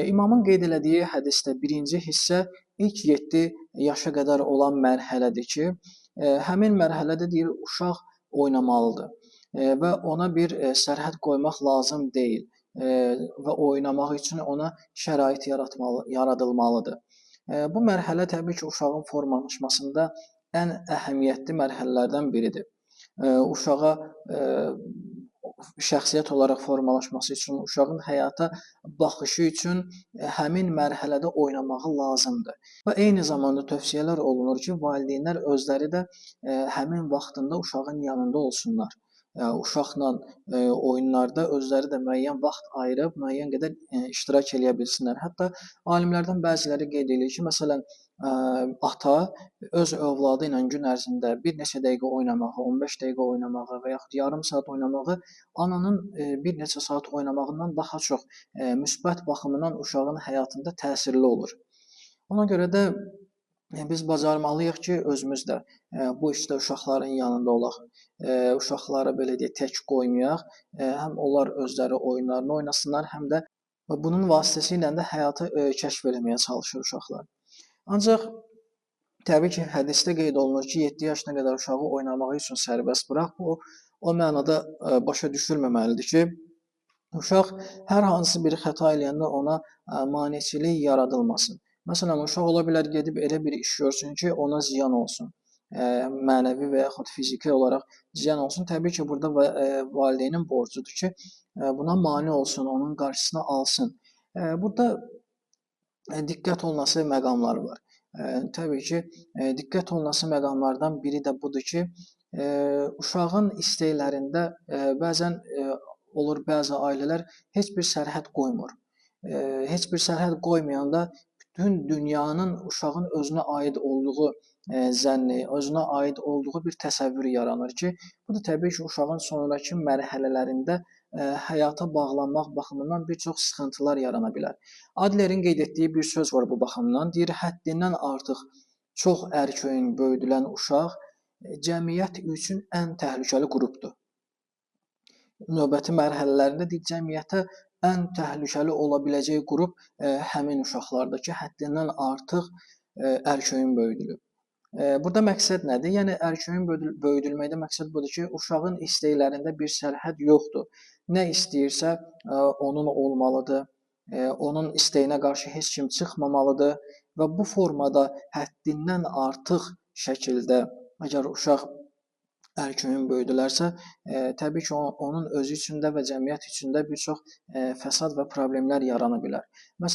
İmamın qeyd elədiyi hədisdə birinci hissə ilk 7 yaşa qədər olan mərhələdir ki, həmin mərhələdə deyir uşaq oynamalıdır və ona bir sərhəd qoymaq lazım deyil və oynamaq üçün ona şərait yaradılmalıdır. Bu mərhələ təbii ki, uşağın formalaşmasında ən əhəmiyyətli mərhələlərdən biridir. Uşağa şəxsiyyət olaraq formalaşması üçün, uşağın həyata baxışı üçün həmin mərhələdə oynamağı lazımdır. Və eyni zamanda tövsiyələr olunur ki, valideynlər özləri də həmin vaxtında uşağın yanında olsunlar. Uşaqla oyunlarda özləri də müəyyən vaxt ayırıb, müəyyən qədər iştirak eləyə bilsinlər. Hətta alimlərdən bəziləri qeyd edir ki, məsələn, ata öz övladı ilə gün ərzində bir neçə dəqiqə oynamağı, 15 dəqiqə oynamağı və yaxud yarım saat oynamağı ananın bir neçə saat oynamağından daha çox müsbət baxımından uşağın həyatında təsirli olur. Ona görə də biz bacarmalıyıq ki, özümüz də bu işdə uşaqların yanında olaq. Uşaqları belə deyək, tək qoymayaq. Həm onlar özləri oyunlarını oynasınlar, həm də bunun vasitəsilə də həyatı kəşf etməyə çalışır uşaqlar. Ancaq təbii ki, hədisdə qeyd olunur ki, 7 yaşına qədər uşağı oynamağı üçün sərbəst burax. Bu o mənada başa düşülməməlidir ki, uşaq hər hansı bir xəta eləyəndə ona maneçilik yaradılmasın. Məsələn, uşaq ola bilər gedib elə bir iş görsün ki, ona ziyan olsun. Mənəvi və yaxud fiziki olaraq ziyan olsun. Təbii ki, burada valideynin borcudur ki, buna mane olsun, onun qarşısını alsın. Burada diqqət olunası məqamlar var. Təbii ki, diqqət olunası məqamlardan biri də budur ki, uşağın istəklərində bəzən olur bəzi ailələr heç bir sərhəd qoymur. Heç bir sərhəd qoymayanda bütün dünyanın uşağın özünə aid olduğu zənni, özünə aid olduğu bir təsəvvür yaranır ki, bu da təbii ki, uşağın sonrakı mərhələlərində həyata bağlanmaq baxımından bir çox sıxıntılar yarana bilər. Adlerin qeyd etdiyi bir söz var bu baxımdan. Deyir, həddindən artıq çox ərköyün böyüdülən uşaq cəmiyyət üçün ən təhlükəli qrupdur. Növbəti mərhələlərində deyir, cəmiyyətə ən təhlükəli ola biləcək qrup həmin uşaqlardır ki, həddindən artıq ərköyün böyüdülüb. Burada məqsəd nədir? Yəni ərköyün böyüdülməkdə məqsəd budur ki, uşağın istəklərində bir sərhəd yoxdur. Nə istəyirsə onun olmalıdır. Onun istəyinə qarşı heç kim çıxmamalıdır və bu formada həddindən artıq şəkildə əgər uşaq ərköyün böyüdülərsə, təbii ki, onun özü üçün də və cəmiyyət üçün də bir çox fəsad və problemlər yarana bilər.